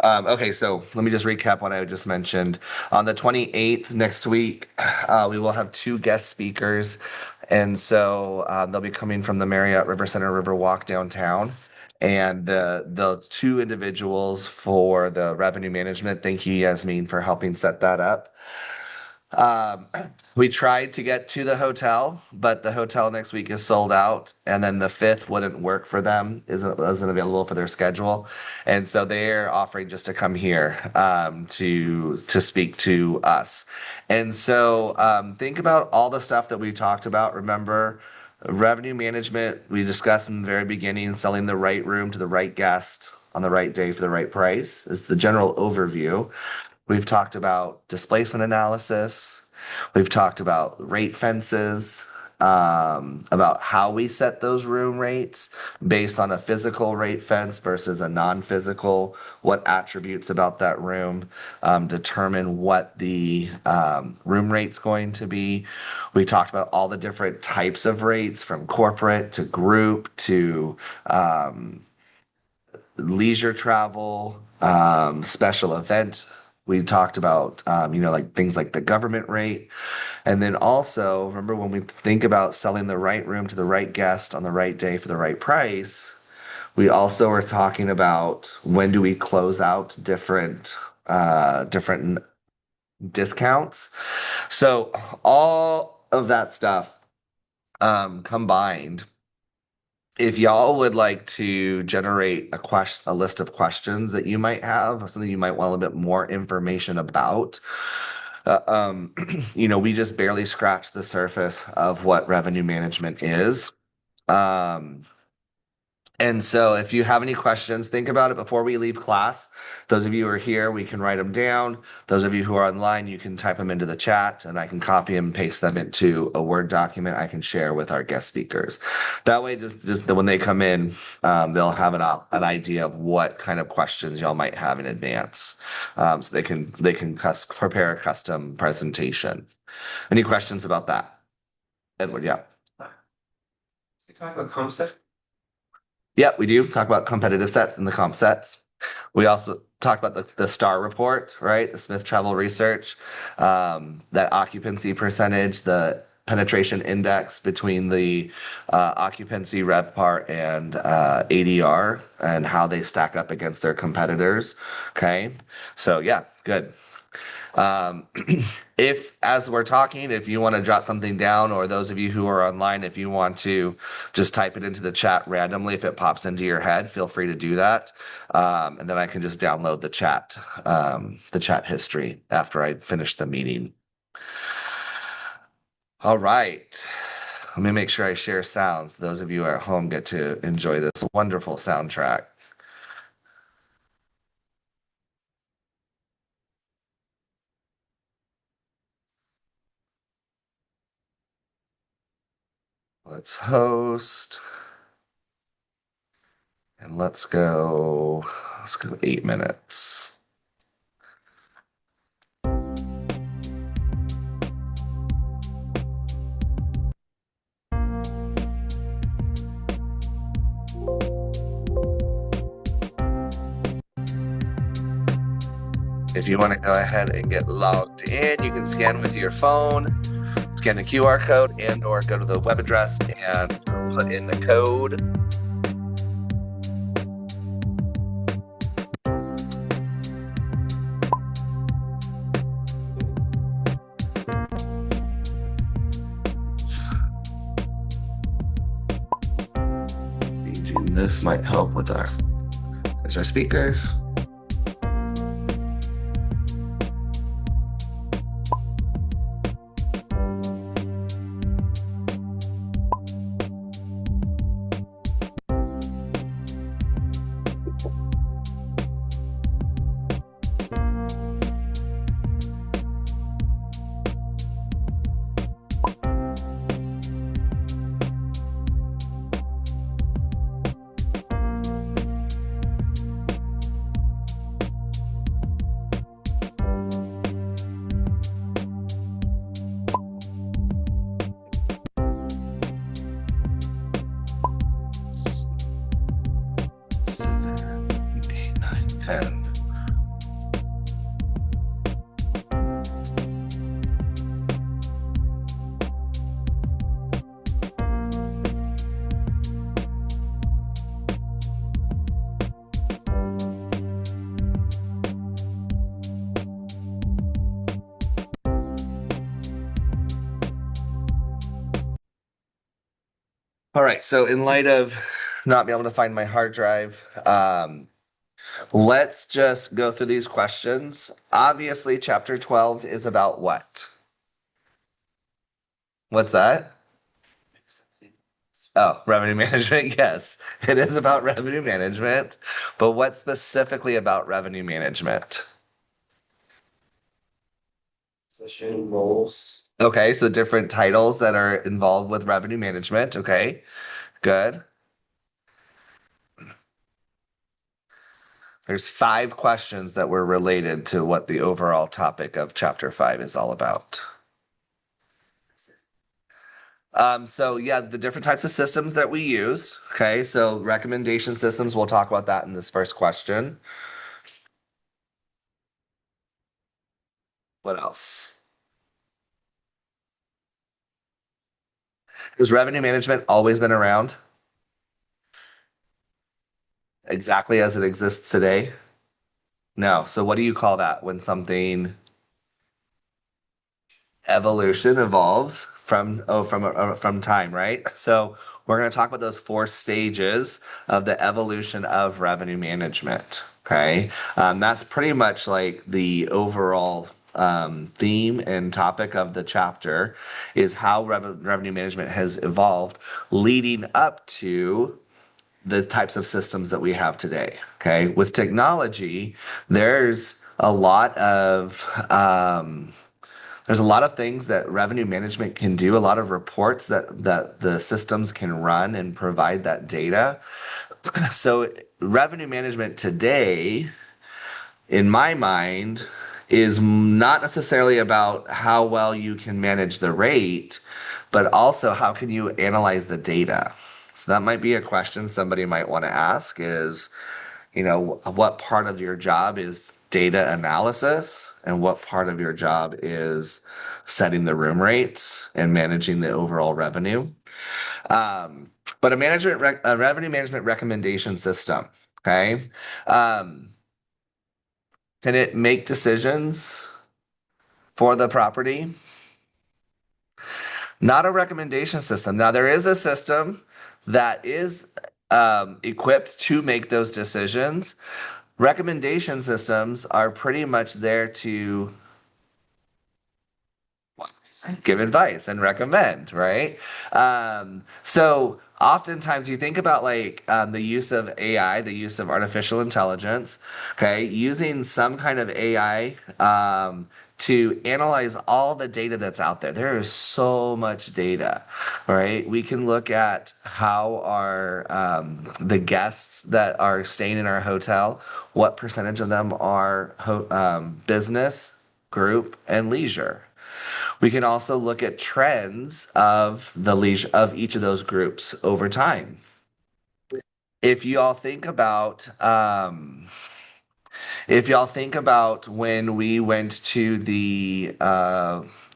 Okay, so let me just recap what I just mentioned. On the 28th next week, we will have two guest speakers. And so they'll be coming from the Marriott River Center Riverwalk downtown. And the two individuals for the revenue management, thank you, Yasmin, for helping set that up. Um, we tried to get to the hotel, but the hotel next week is sold out, and then the fifth wouldn't work for them, isn't available for their schedule, and so they're offering just to come here to speak to us. And so think about all the stuff that we talked about. Remember, revenue management we discussed in the very beginning, selling the right room to the right guest on the right day for the right price is the general overview. We've talked about displacement analysis. We've talked about rate fences, about how we set those room rates based on a physical rate fence versus a non-physical, what attributes about that room determine what the room rate's going to be. We talked about all the different types of rates from corporate to group to leisure travel, special event. We talked about, like things like the government rate. And then also, remember when we think about selling the right room to the right guest on the right day for the right price, we also are talking about when do we close out different discounts. So all of that stuff combined, if y'all would like to generate a list of questions that you might have, or something you might want a little bit more information about, uh, um, we just barely scratched the surface of what revenue management is. Um, and so if you have any questions, think about it before we leave class. Those of you who are here, we can write them down. Those of you who are online, you can type them into the chat and I can copy them and paste them into a Word document I can share with our guest speakers. That way, just when they come in, they'll have an idea of what kind of questions y'all might have in advance. So they can prepare a custom presentation. Any questions about that? Edward, yeah. You talk about concept. Yeah, we do talk about competitive sets and the comp sets. We also talked about the STAR report, right? The Smith Travel Research, that occupancy percentage, the penetration index between the occupancy RevPAR and ADR and how they stack up against their competitors. Okay. So yeah, good. Um, if, as we're talking, if you want to jot something down, or those of you who are online, if you want to just type it into the chat randomly, if it pops into your head, feel free to do that. And then I can just download the chat history after I finish the meeting. All right. Let me make sure I share sounds. Those of you at home get to enjoy this wonderful soundtrack. Let's host. And let's go 8 minutes. If you want to go ahead and get logged in, you can scan with your phone, scan the QR code, and or go to the web address and put in the code. This might help with our speakers. Seven, 8, 9, 10. All right, so in light of not being able to find my hard drive, let's just go through these questions. Obviously, chapter 12 is about what? What's that? Oh, revenue management. Yes, it is about revenue management, but what specifically about revenue management? Position roles. Okay, so different titles that are involved with revenue management. Okay, good. There's 5 questions that were related to what the overall topic of chapter 5 is all about. So yeah, the different types of systems that we use. Okay, so recommendation systems, we'll talk about that in this first question. What else? Has revenue management always been around exactly as it exists today? No. So what do you call that when something evolution evolves from time, right? So we're going to talk about those 4 stages of the evolution of revenue management. Okay, that's pretty much like the overall theme and topic of the chapter is how revenue management has evolved leading up to the types of systems that we have today. Okay, with technology, there's a lot of there's a lot of things that revenue management can do, a lot of reports that the systems can run and provide that data. So revenue management today, in my mind, is not necessarily about how well you can manage the rate, but also how can you analyze the data. So that might be a question somebody might want to ask is, what part of your job is data analysis and what part of your job is setting the room rates and managing the overall revenue. Um, but a revenue management recommendation system, okay? Um, can it make decisions for the property? Not a recommendation system. Now, there is a system that is equipped to make those decisions. Recommendation systems are pretty much there to give advice and recommend, right? So oftentimes you think about like the use of AI, the use of artificial intelligence, okay, using some kind of AI to analyze all the data that's out there. There is so much data, right? We can look at how our the guests that are staying in our hotel, what percentage of them are business, group, and leisure. We can also look at trends of the leisure of each of those groups over time. If you all think about if y'all think about when we went to the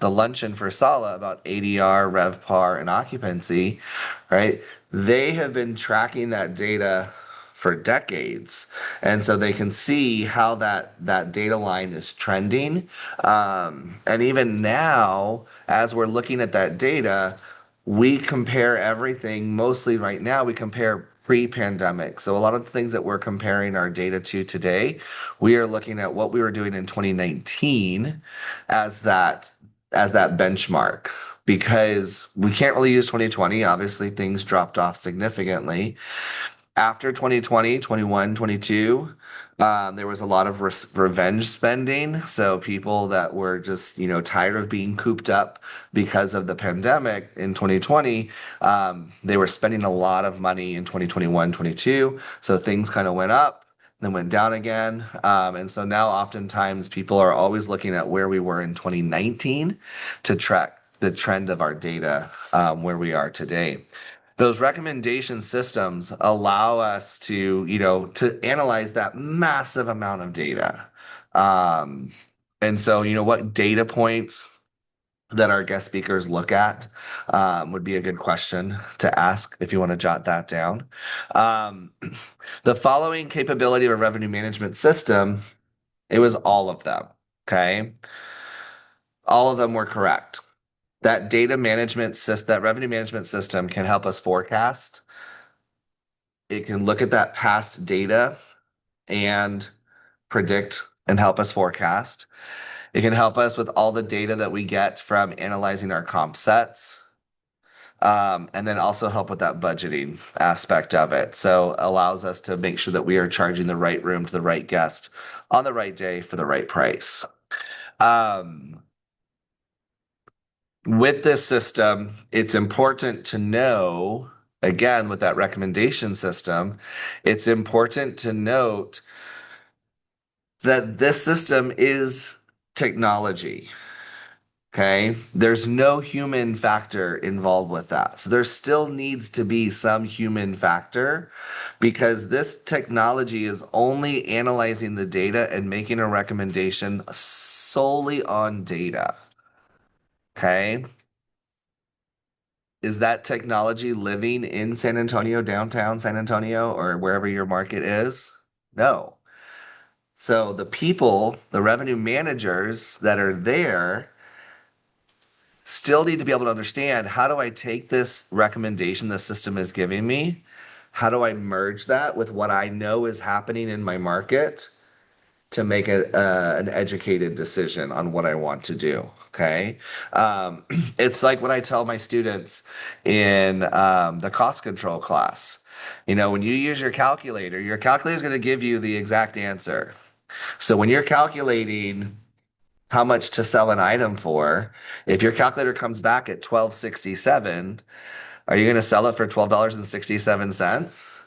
luncheon for Sala about ADR, RevPAR, and occupancy, right? They have been tracking that data for decades, and so they can see how that data line is trending. And even now, as we're looking at that data, we compare everything mostly right now. We compare pre-pandemic. So a lot of the things that we're comparing our data to today, we are looking at what we were doing in 2019 as that benchmark because we can't really use 2020. Obviously, things dropped off significantly. After 2020, 21, 22, there was a lot of revenge spending. So people that were just, tired of being cooped up because of the pandemic in 2020, they were spending a lot of money in 2021, 22. So things kind of went up, then went down again. And so now oftentimes people are always looking at where we were in 2019 to track the trend of our data where we are today. Those recommendation systems allow us to analyze that massive amount of data. Um, and so, what data points that our guest speakers look at would be a good question to ask if you want to jot that down. Um, the following capability of a revenue management system, it was all of them. Okay. All of them were correct. that data management system, that revenue management system can help us forecast. It can look at that past data and predict and help us forecast. It can help us with all the data that we get from analyzing our comp sets. And then also help with that budgeting aspect of it. So allows us to make sure that we are charging the right room to the right guest on the right day for the right price. Um, with this system, it's important to know, again, with that recommendation system, it's important to note that this system is technology. Okay. There's no human factor involved with that. So there still needs to be some human factor because this technology is only analyzing the data and making a recommendation solely on data. Okay. Is that technology living in San Antonio, downtown San Antonio, or wherever your market is? No. So the people, the revenue managers that are there, still need to be able to understand, how do I take this recommendation the system is giving me? How do I merge that with what I know is happening in my market to make an educated decision on what I want to do? Okay. Um, it's like when I tell my students in the cost control class, when you use your calculator is going to give you the exact answer. So when you're calculating how much to sell an item for, if your calculator comes back at 12.67, are you going to sell it for $12.67?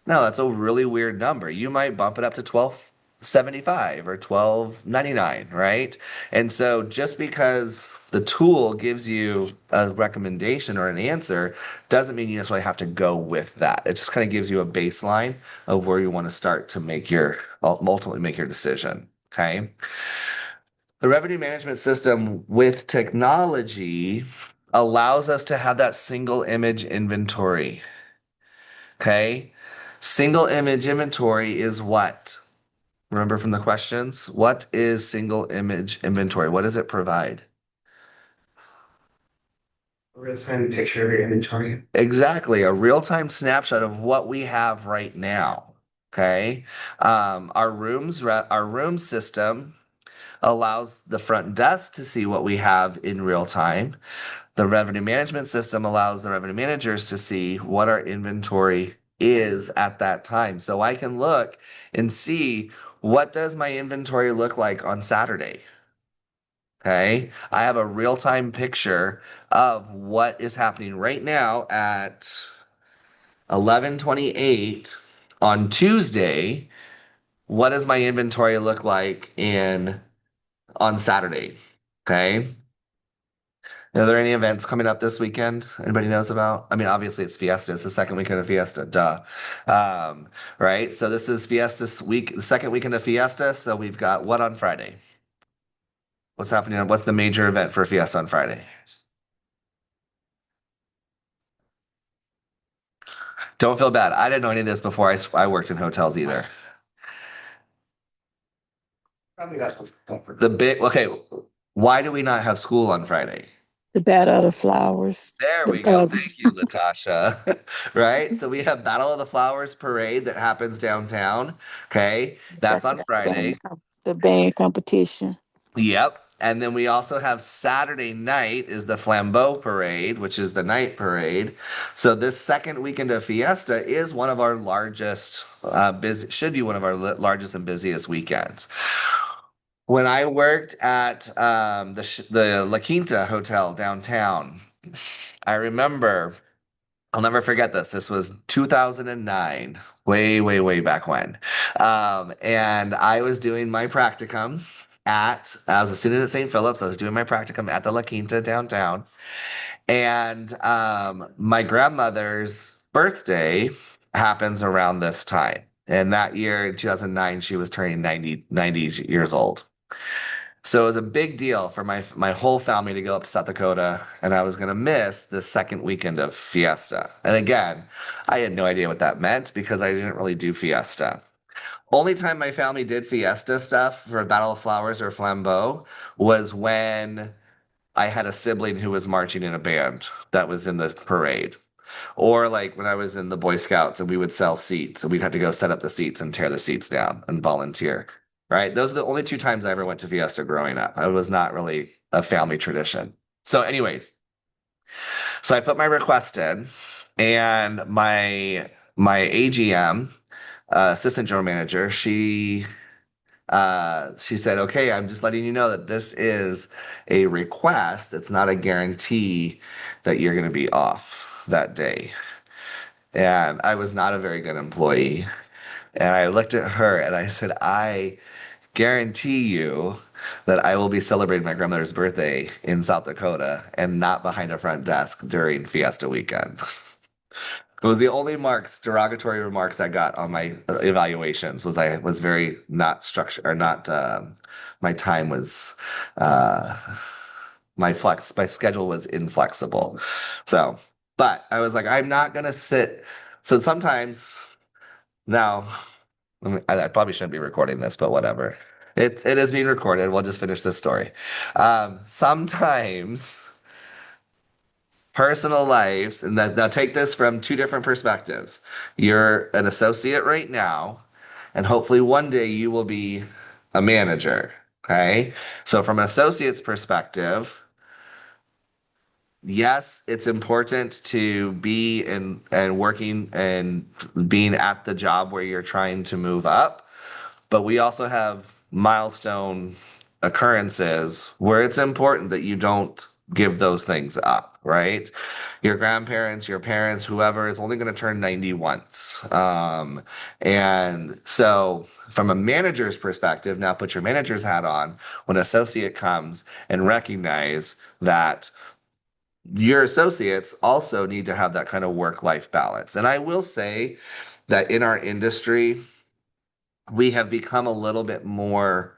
No, that's a really weird number. You might bump it up to 12.75 or 12.99, right? And so just because the tool gives you a recommendation or an answer doesn't mean you necessarily have to go with that. It just kind of gives you a baseline of where you want to start to ultimately make your decision. Okay. The revenue management system with technology allows us to have that single image inventory. Okay. Single image inventory is what? Remember from the questions? What is single image inventory? What does it provide? Real-time picture of your inventory. Exactly. A real-time snapshot of what we have right now. Okay. Our room system allows the front desk to see what we have in real time. The revenue management system allows the revenue managers to see what our inventory is at that time. So I can look and see, what does my inventory look like on Saturday? Okay. I have a real-time picture of what is happening right now at 11:28 on Tuesday. What does my inventory look like in on Saturday? Okay. Are there any events coming up this weekend anybody knows about? I mean, obviously it's Fiesta. It's the second weekend of Fiesta. Duh. Right? So this is Fiesta week, the second weekend of Fiesta. So we've got what on Friday? What's happening? What's the major event for Fiesta on Friday? Don't feel bad. I didn't know any of this before I worked in hotels either. Probably got some comfort. Okay, why do we not have school on Friday? The Battle of the Flowers. There The we go. Thank you, Latasha. Right? So we have Battle of the Flowers parade that happens downtown. Okay. That's on Friday. the band competition. Yep. And then we also have Saturday night is the Flambeau Parade, which is the night parade. So this second weekend of Fiesta is one of our largest, should be one of our largest and busiest weekends. When I worked at the La Quinta Hotel downtown, I remember, I'll never forget this. This was 2009, way, way, way back when. And I was doing my practicum I was a student at St. Philip's. I was doing my practicum at the La Quinta downtown. And my grandmother's birthday happens around this time. And that year in 2009, she was turning 90 years old. So it was a big deal for my whole family to go up to South Dakota, and I was going to miss the second weekend of Fiesta. And again, I had no idea what that meant because I didn't really do Fiesta. Only time my family did Fiesta stuff for Battle of Flowers or Flambeau was when I had a sibling who was marching in a band that was in the parade. Or like when I was in the Boy Scouts and we would sell seats and we'd have to go set up the seats and tear the seats down and volunteer. Right. Those are the only two times I ever went to Fiesta growing up. It was not really a family tradition. So, anyways, so I put my request in and my AGM, assistant general manager, she said, okay, I'm just letting you know that this is a request. It's not a guarantee that you're going to be off that day. And I was not a very good employee. And I looked at her and I said, I guarantee you that I will be celebrating my grandmother's birthday in South Dakota and not behind a front desk during Fiesta weekend. It was the only derogatory remarks I got on my evaluations was I was very not structured or not, my time was, uh, my schedule was inflexible. So, but I was like, I'm not gonna sit. So sometimes now, I probably shouldn't be recording this, but whatever. It is being recorded. We'll just finish this story. Sometimes personal lives, and now take this from two different perspectives. You're an associate right now, and hopefully one day you will be a manager. Okay. So, from an associate's perspective, yes, it's important to be in and working and being at the job where you're trying to move up. But we also have milestone occurrences where it's important that you don't give those things up, right? Your grandparents, your parents, whoever is only going to turn 90 once. And so, from a manager's perspective, now put your manager's hat on when an associate comes and recognize that your associates also need to have that kind of work-life balance. And I will say that in our industry, we have become a little bit more,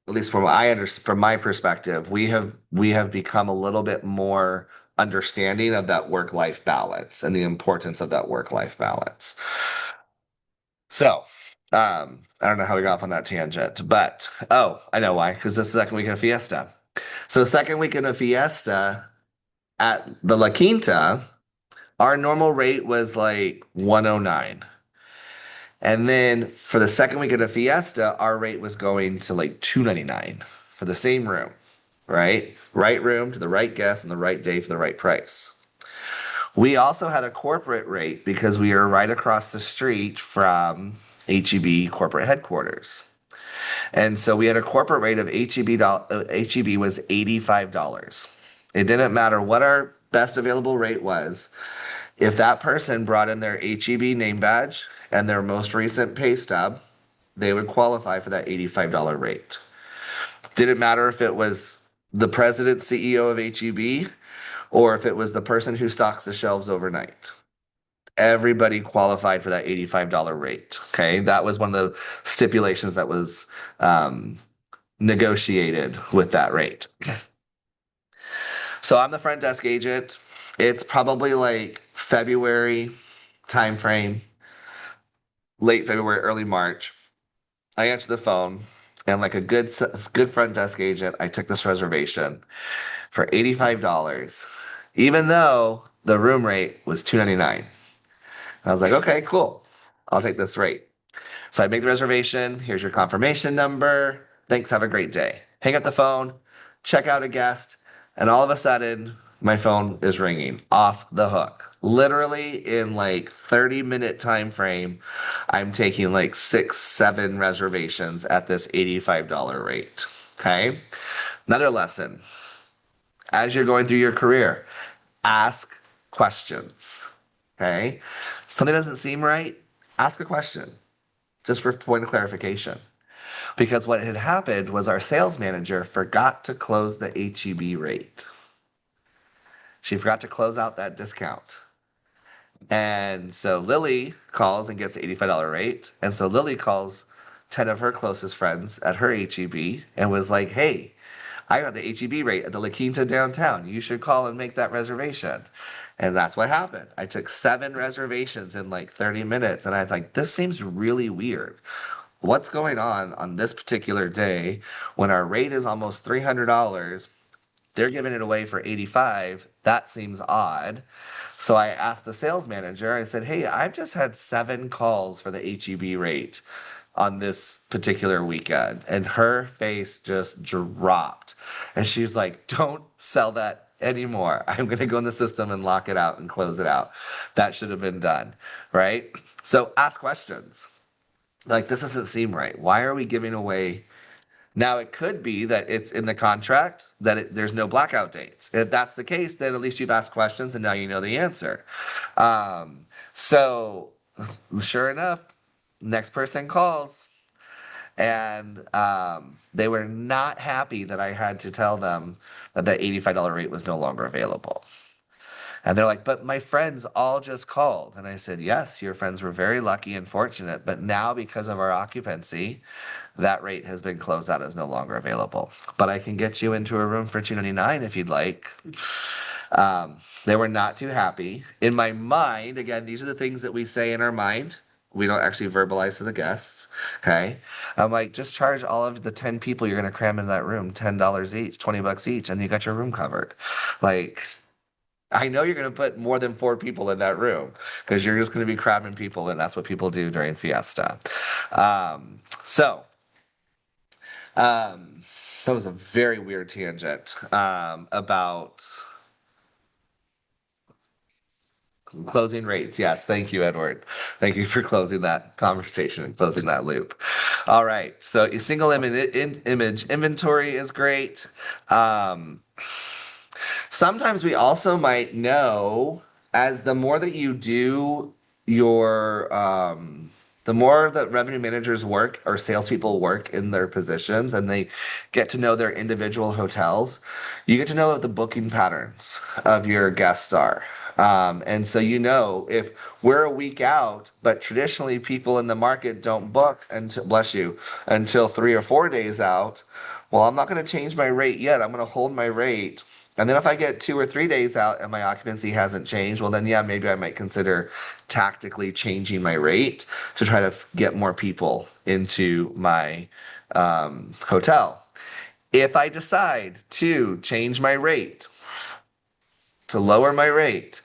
at least from my perspective, we have become a little bit more understanding of that work-life balance and the importance of that work-life balance. So, I don't know how we got off on that tangent, but oh, I know why, because this is the second weekend of Fiesta. So, second weekend of Fiesta at the La Quinta, our normal rate was like 109. And then for the second weekend of Fiesta, our rate was going to like 299 for the same room, right? Right room to the right guest and the right day for the right price. We also had a corporate rate because we are right across the street from HEB corporate headquarters. And so we had a corporate rate of HEB was $85. It didn't matter what our best available rate was. If that person brought in their HEB name badge and their most recent pay stub, they would qualify for that $85 rate. Didn't matter if it was the president, CEO of HEB, or if it was the person who stocks the shelves overnight. Everybody qualified for that $85 rate. Okay. That was one of the stipulations that was negotiated with that rate. So I'm the front desk agent. It's probably like February timeframe, late February, early March. I answer the phone, and like a good front desk agent, I took this reservation for $85, even though the room rate was $299. I was like, okay, cool. I'll take this rate. So I make the reservation. Here's your confirmation number. Thanks. Have a great day. Hang up the phone, check out a guest, and all of a sudden, my phone is ringing off the hook. Literally in like 30-minute time frame, I'm taking like 6-7 reservations at this $85 rate. Okay. Another lesson. As you're going through your career, ask questions. Okay. Something doesn't seem right, ask a question just for point of clarification. Because what had happened was our sales manager forgot to close the HEB rate. She forgot to close out that discount. And so Lily calls and gets the $85 rate. And so Lily calls 10 of her closest friends at her HEB and was like, hey, I got the HEB rate at the La Quinta downtown. You should call and make that reservation. And that's what happened. I took 7 reservations in like 30 minutes. And I was like, this seems really weird. What's going on this particular day when our rate is almost $300 they're giving it away for 85. That seems odd. So I asked the sales manager, I said, hey, I've just had 7 calls for the HEB rate on this particular weekend. And her face just dropped. And she's like, don't sell that anymore. I'm going to go in the system and lock it out and close it out. That should have been done. Right. So ask questions. Like, this doesn't seem right. Why are we giving away? Now, it could be that it's in the contract that there's no blackout dates. If that's the case, then at least you've asked questions and now you know the answer. So, sure enough, next person calls, and they were not happy that I had to tell them that the $85 rate was no longer available. And they're like, but my friends all just called. And I said, yes, your friends were very lucky and fortunate. But now, because of our occupancy, that rate has been closed out as no longer available. But I can get you into a room for $299 if you'd like. They were not too happy. In my mind, again, these are the things that we say in our mind. We don't actually verbalize to the guests. Okay. I'm like, just charge all of the 10 people you're going to cram into that room $10 each, $20 each, and you got your room covered. Like, I know you're going to put more than 4 people in that room because you're just going to be cramming people, and that's what people do during Fiesta. That was a very weird tangent about closing rates. Yes, thank you, Edward. Thank you for closing that conversation and closing that loop. All right, so a single image inventory is great. Sometimes we also might know, as the more that you do your the more that revenue managers work or salespeople work in their positions and they get to know their individual hotels, you get to know what the booking patterns of your guests are. And so, if we're a week out, but traditionally people in the market don't book until, bless you, until 3 or 4 days out, well, I'm not going to change my rate yet. I'm going to hold my rate. And then if I get 2 or 3 days out and my occupancy hasn't changed, well, then yeah, maybe I might consider tactically changing my rate to try to get more people into my hotel. If I decide to change my rate, to lower my rate,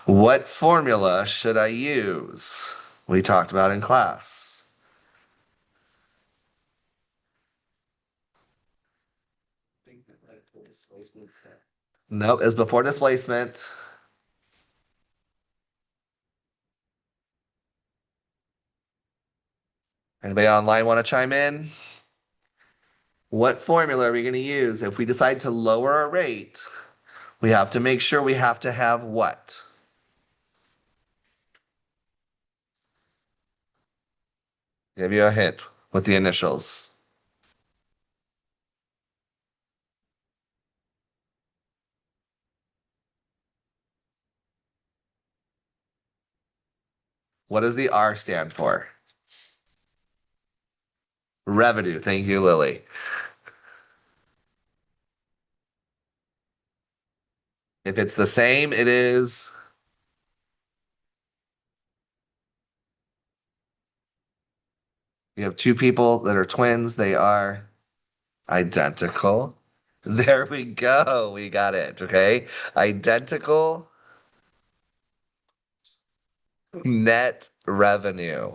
what formula should I use? We talked about in class. Nope, it's before displacement. Anybody online want to chime in? What formula are we going to use? If we decide to lower our rate, we have to make sure we have to have what? Give you a hint with the initials. What does the R stand for? Revenue. Thank you, Lily. If it's the same, it is. You have 2 people that are twins. They are identical. There we go. We got it. Okay. Identical net revenue.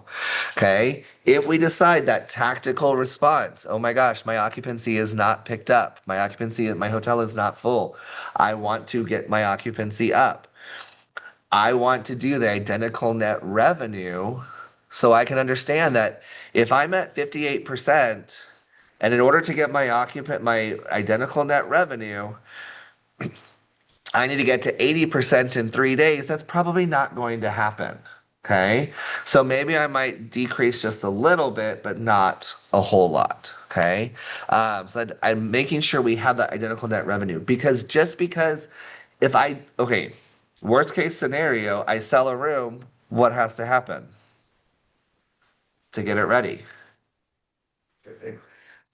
Okay. If we decide that tactical response, oh my gosh, my occupancy is not picked up. My occupancy at my hotel is not full. I want to get my occupancy up. I want to do the identical net revenue so I can understand that if I'm at 58%, and in order to get my identical net revenue, I need to get to 80% in 3 days. That's probably not going to happen. Okay. So maybe I might decrease just a little bit, but not a whole lot. Okay. So I'm making sure we have that identical net revenue because worst case scenario, I sell a room, what has to happen to get it ready?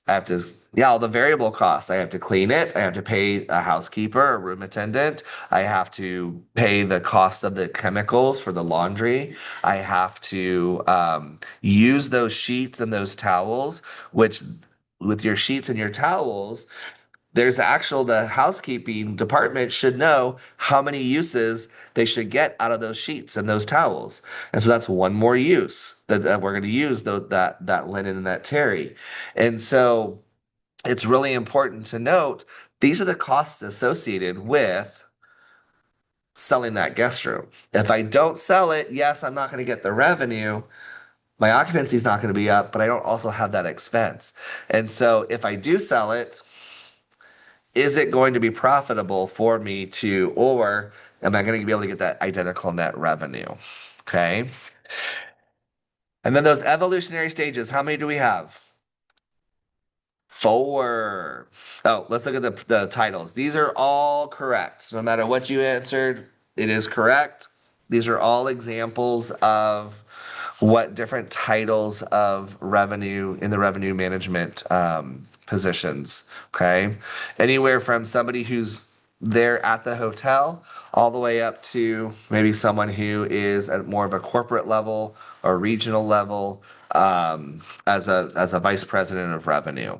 I have to, yeah, all the variable costs. I have to clean it. I have to pay a housekeeper, a room attendant. I have to pay the cost of the chemicals for the laundry. I have to use those sheets and those towels, which with your sheets and your towels, the housekeeping department should know how many uses they should get out of those sheets and those towels. And so that's one more use that we're going to use that linen and that terry. And so it's really important to note these are the costs associated with selling that guest room. If I don't sell it, yes, I'm not going to get the revenue. My occupancy is not going to be up, but I don't also have that expense. And so if I do sell it, is it going to be profitable for me to, or am I going to be able to get that identical net revenue? Okay. And then those evolutionary stages, how many do we have? 4. Oh, let's look at the titles. These are all correct. So no matter what you answered, it is correct. These are all examples of what different titles of revenue in the revenue management positions. Okay. Anywhere from somebody who's there at the hotel all the way up to maybe someone who is at more of a corporate level or regional level as a vice president of revenue.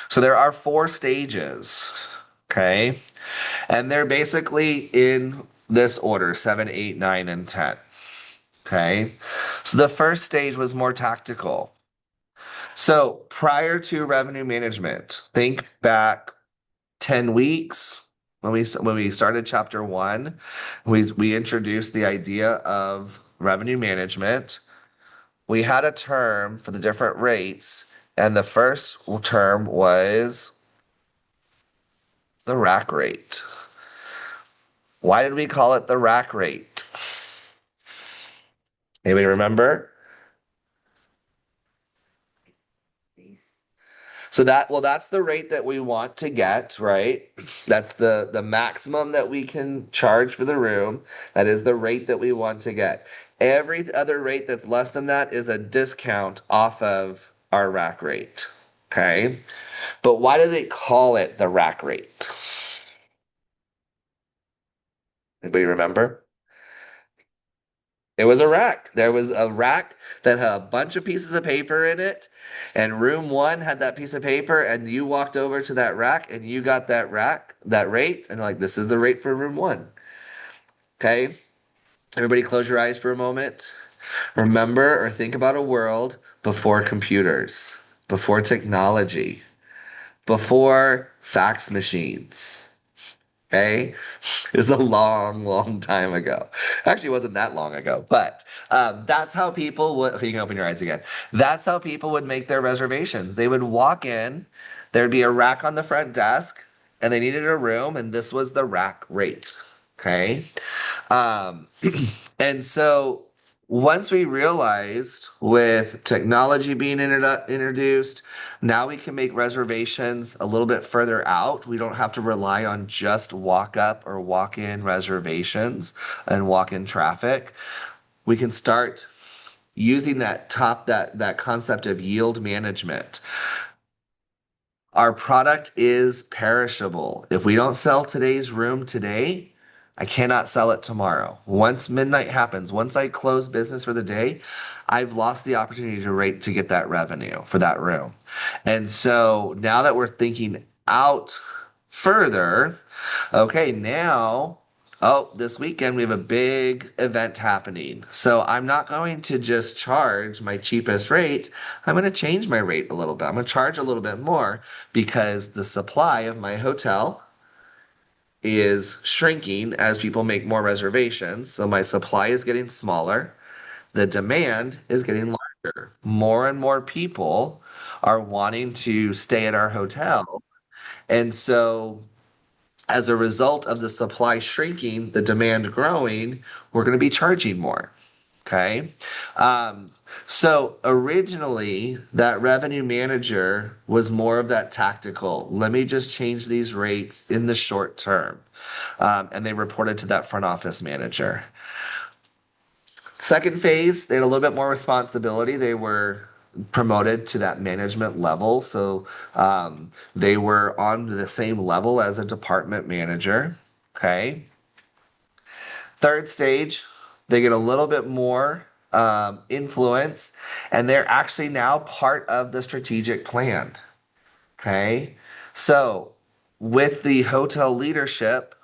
So there are 4 stages, okay? And they're basically in this order, 7, 8, 9, and 10. Okay. So the first stage was more tactical. So prior to revenue management, think back 10 weeks when we started chapter 1, we introduced the idea of revenue management. We had a term for the different rates, and the first term was the rack rate. Why did we call it the rack rate? Anybody remember? So that's the rate that we want to get, right? That's the maximum that we can charge for the room. That is the rate that we want to get. Every other rate that's less than that is a discount off of our rack rate. Okay. But why do they call it the rack rate? Anybody remember? It was a rack. There was a rack that had a bunch of pieces of paper in it, and room 1 had that piece of paper, and you walked over to that rack and you got that rate, and like, this is the rate for room 1. Okay. Everybody close your eyes for a moment. Remember or think about a world before computers, before technology, before fax machines. Okay. It was a long, long time ago. Actually, it wasn't that long ago, but that's how people would, okay, you can open your eyes again. That's how people would make their reservations. They would walk in, there'd be a rack on the front desk, and they needed a room, and this was the rack rate. Okay. And so once we realized with technology being introduced, now we can make reservations a little bit further out. We don't have to rely on just walk up or walk in reservations and walk in traffic. We can start using that concept of yield management. Our product is perishable. If we don't sell today's room today, I cannot sell it tomorrow. Once midnight happens, once I close business for the day, I've lost the opportunity to get that revenue for that room. And so now that we're thinking out further, okay, now, this weekend we have a big event happening. So I'm not going to just charge my cheapest rate. I'm going to change my rate a little bit. I'm going to charge a little bit more because the supply of my hotel is shrinking as people make more reservations. So my supply is getting smaller. The demand is getting larger. More and more people are wanting to stay at our hotel. And so as a result of the supply shrinking, the demand growing, we're going to be charging more. Okay. So originally that revenue manager was more of that tactical. Let me just change these rates in the short term. And they reported to that front office manager. Second phase, they had a little bit more responsibility. They were promoted to that management level. So they were on the same level as a department manager. Okay. Third stage, they get a little bit more influence, and they're actually now part of the strategic plan. Okay. So with the hotel leadership,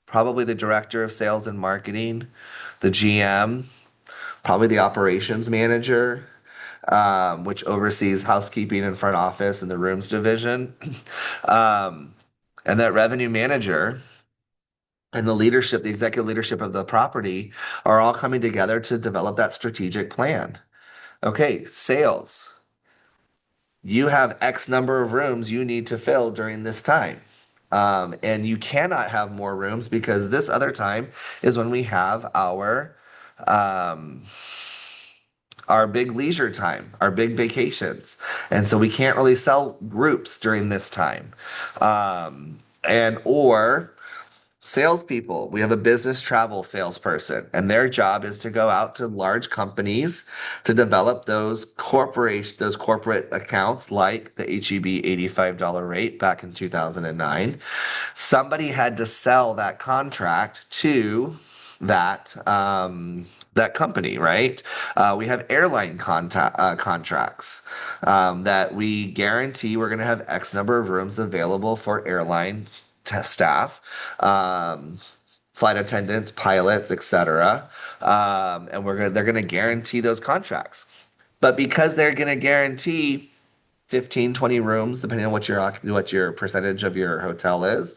probably the director of sales and marketing, the GM, probably the operations manager, which oversees housekeeping and front office and the rooms division. Um, and that revenue manager and the leadership, the executive leadership of the property are all coming together to develop that strategic plan. Okay, sales. You have X number of rooms you need to fill during this time. And you cannot have more rooms because this other time is when we have um, our big leisure time, our big vacations. And so we can't really sell groups during this time. And or salespeople. We have a business travel salesperson, and their job is to go out to large companies to develop those corporate accounts like the HEB $85 rate back in 2009. Somebody had to sell that contract to that company, right? We have airline contracts that we guarantee we're going to have X number of rooms available for airline staff, um, flight attendants, pilots, etc. And they're gonna guarantee those contracts. But because they're gonna guarantee 15, 20 rooms, depending on what your percentage of your hotel is,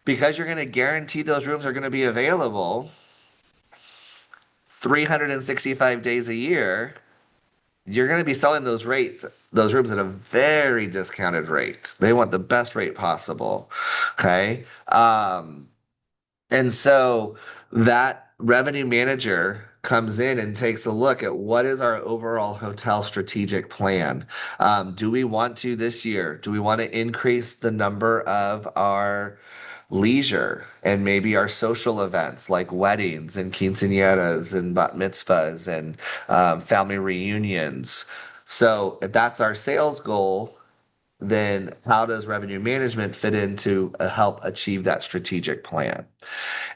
because you're gonna guarantee those rooms are gonna be available 365 days a year, you're going to be selling those rooms at a very discounted rate. They want the best rate possible. Okay. And so that revenue manager comes in and takes a look at what is our overall hotel strategic plan. Do we want to this year? Do we want to increase the number of our leisure and maybe our social events like weddings and quinceañeras and bat mitzvahs and family reunions? So if that's our sales goal, then how does revenue management fit in to help achieve that strategic plan?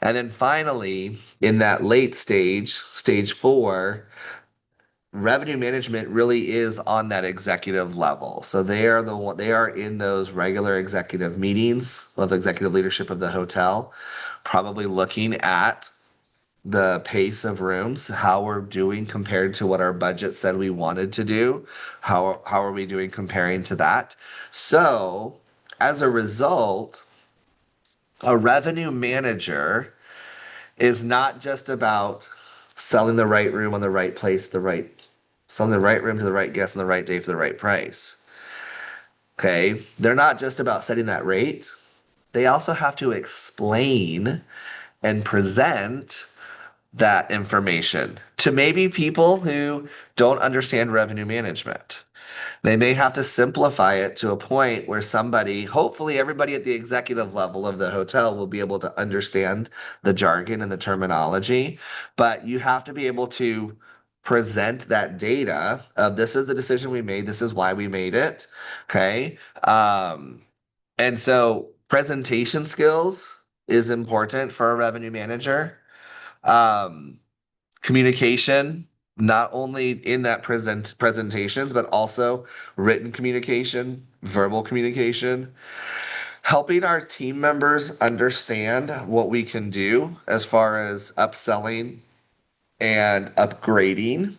And then finally, in that late stage, stage four, revenue management really is on that executive level. So they are in those regular executive meetings with executive leadership of the hotel, probably looking at the pace of rooms, how we're doing compared to what our budget said we wanted to do. How are we doing comparing to that? So as a result, a revenue manager is not just about selling the right room on the right place, selling the right room to the right guest on the right day for the right price. Okay. They're not just about setting that rate. They also have to explain and present that information to maybe people who don't understand revenue management. They may have to simplify it to a point where hopefully everybody at the executive level of the hotel will be able to understand the jargon and the terminology, but you have to be able to present that data of this is the decision we made, this is why we made it. Okay. And so presentation skills is important for a revenue manager. Um, Communication, not only in that presentations, but also written communication, verbal communication, helping our team members understand what we can do as far as upselling and upgrading.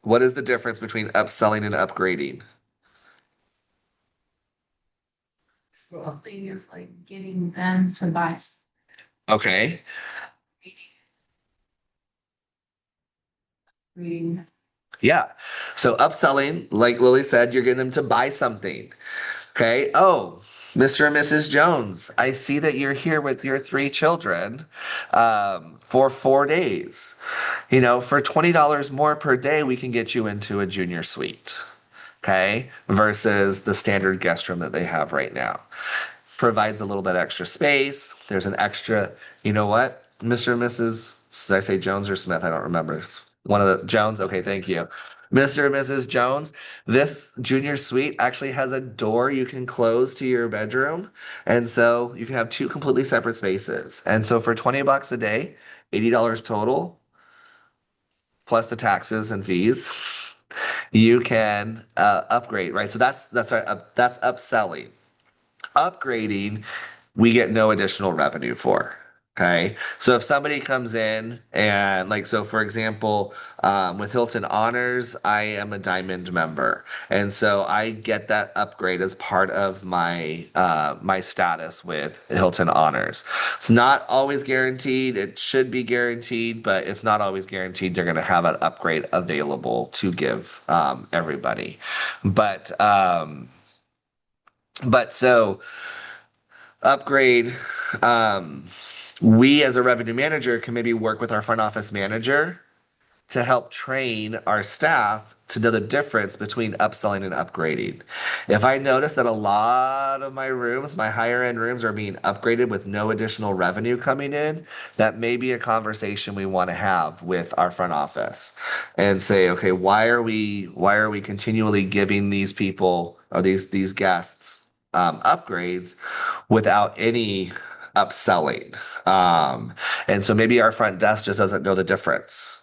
What is the difference between upselling and upgrading? Something is like getting them to buy. Okay. Reading. Yeah. So upselling, like Lily said, you're getting them to buy something. Okay. Oh, Mr. and Mrs. Jones, I see that you're here with your three children for 4 days. For $20 more per day, we can get you into a junior suite. Okay. Versus the standard guest room that they have right now. Provides a little bit extra space. There's an extra, you know what? Mr. and Mrs. Did I say Jones or Smith? I don't remember. It's one of the Jones. Okay, thank you. Mr. and Mrs. Jones, this junior suite actually has a door you can close to your bedroom. And so you can have two completely separate spaces. And so for $20 a day, $80 total, plus the taxes and fees, you can upgrade, right? So that's right, that's upselling. Upgrading, we get no additional revenue for. Okay. So if somebody comes in and like, so for example, with Hilton Honors, I am a diamond member. And so I get that upgrade as part of my status with Hilton Honors. It's not always guaranteed. It should be guaranteed, but it's not always guaranteed they're going to have an upgrade available to give everybody. But so upgrade. Um, we as a revenue manager can maybe work with our front office manager to help train our staff to know the difference between upselling and upgrading. If I notice that a lot of my rooms, my higher end rooms, are being upgraded with no additional revenue coming in, that may be a conversation we want to have with our front office and say, okay, why are we continually giving these people or these guests upgrades without any upselling? And so maybe our front desk just doesn't know the difference,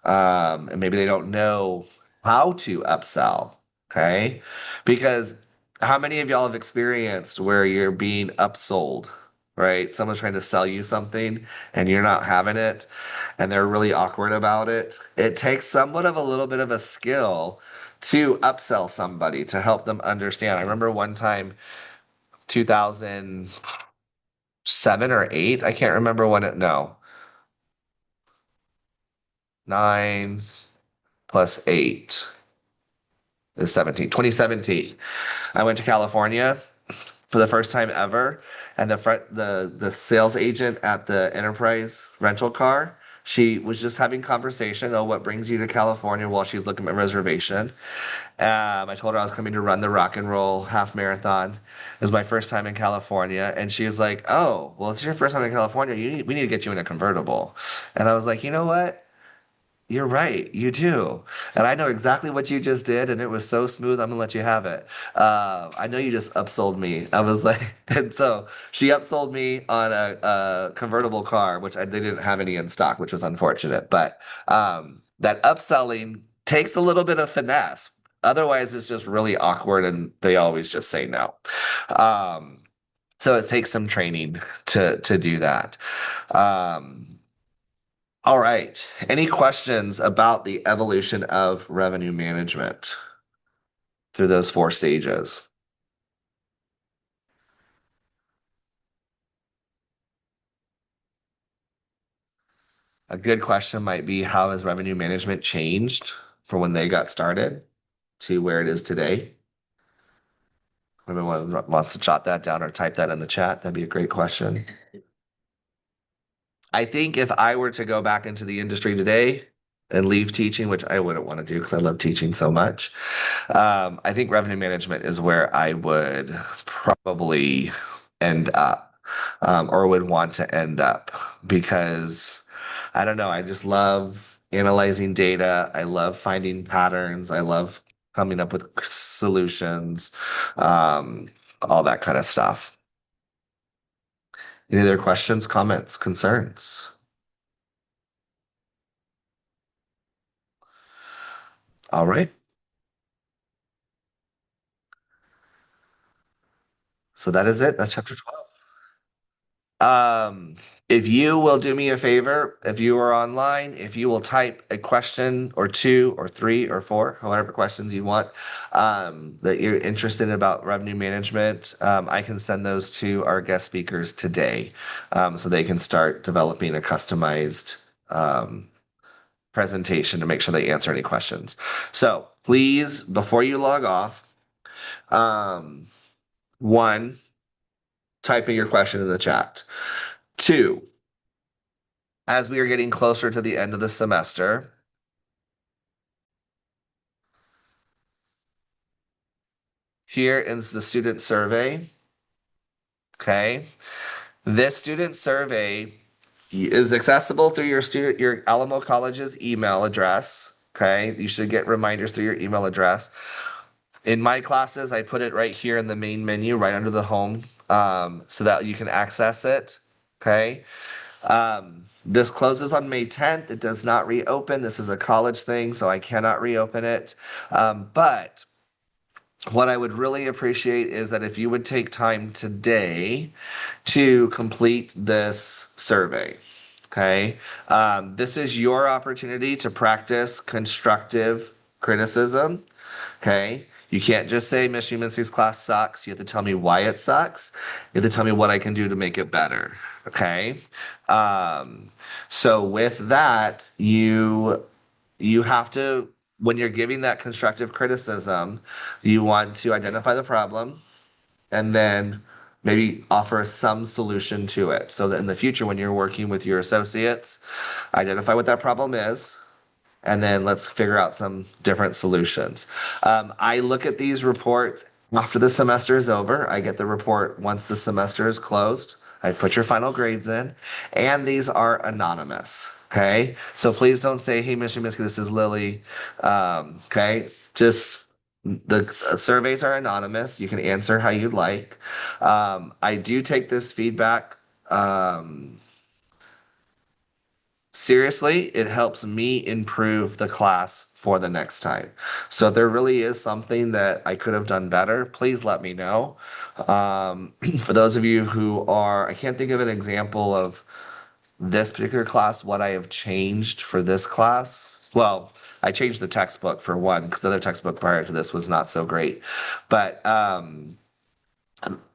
and maybe they don't know how to upsell. Okay. Because how many of y'all have experienced where you're being upsold, right? Someone's trying to sell you something and you're not having it and they're really awkward about it. It takes somewhat of a little bit of a skill to upsell somebody to help them understand. I remember one time, 2007 or 8, I can't remember when it, no, 9 plus 8 is 17. 2017. I went to California for the first time ever, and the sales agent at the Enterprise rental car, she was just having conversation. Oh, what brings you to California? While she's looking at reservation. I told her I was coming to run the rock and roll half marathon. It was my first time in California, and she was like, "Oh, well, it's your first time in California. We need to get you in a convertible." And I was like, you know what? You're right. You do. And I know exactly what you just did, and it was so smooth. I'm gonna let you have it. I know you just upsold me. I was like, and so she upsold me on a convertible car, which they didn't have any in stock, which was unfortunate. But that upselling takes a little bit of finesse. Otherwise, it's just really awkward, and they always just say no. Um, so it takes some training to do that. Um, all right. Any questions about the evolution of revenue management through those 4 stages? A good question might be, how has revenue management changed from when they got started to where it is today? If anyone wants to jot that down or type that in the chat, that'd be a great question. I think if I were to go back into the industry today and leave teaching, which I wouldn't want to do because I love teaching so much, I think revenue management is where I would probably end up, or would want to end up, because I don't know, I just love analyzing data. I love finding patterns. I love coming up with solutions, all that kind of stuff. Any other questions, comments, concerns? All right. So that is it. That's chapter 12. If you will do me a favor, if you are online, if you will type a question or 2 or 3 or 4, however questions you want, that you're interested in about revenue management, I can send those to our guest speakers today, so they can start developing a customized presentation to make sure they answer any questions. So please, before you log off, one, typing your question in the chat. 2, as we are getting closer to the end of the semester, here is the student survey. Okay. This student survey is accessible through your Alamo College's email address. Okay. You should get reminders through your email address. In my classes, I put it right here in the main menu, right under the home, so that you can access it. Okay. This closes on May 10th. It does not reopen. This is a college thing, so I cannot reopen it. But what I would really appreciate is that if you would take time today to complete this survey. Okay. This is your opportunity to practice constructive criticism. Okay. You can't just say Miss Humancy's class sucks. You have to tell me why it sucks. You have to tell me what I can do to make it better. Okay. So with that, you have to, when you're giving that constructive criticism, you want to identify the problem and then maybe offer some solution to it so that in the future when you're working with your associates, identify what that problem is and then let's figure out some different solutions. I look at these reports after the semester is over. I get the report once the semester is closed. I've put your final grades in, and these are anonymous. Okay, so please don't say, "Hey, Mr. Minsky, this is Lily." Okay, just the surveys are anonymous. You can answer how you'd like. I do take this feedback seriously. It helps me improve the class for the next time. So if there really is something that I could have done better, please let me know. For those of you who are, I can't think of an example of this particular class, what I have changed for this class. Well, I changed the textbook for one, because the other textbook prior to this was not so great. But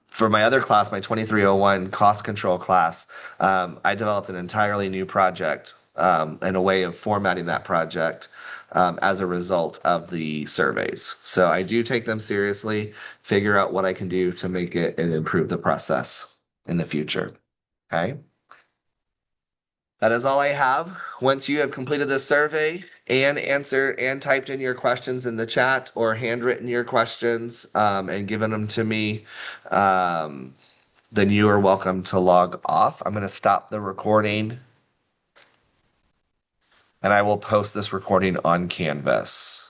for my other class, my 2301 cost control class, I developed an entirely new project and a way of formatting that project as a result of the surveys. So I do take them seriously, figure out what I can do to make it and improve the process in the future. Okay. That is all I have. Once you have completed this survey and answered and typed in your questions in the chat or handwritten your questions and given them to me, then you are welcome to log off. I'm going to stop the recording and I will post this recording on Canvas.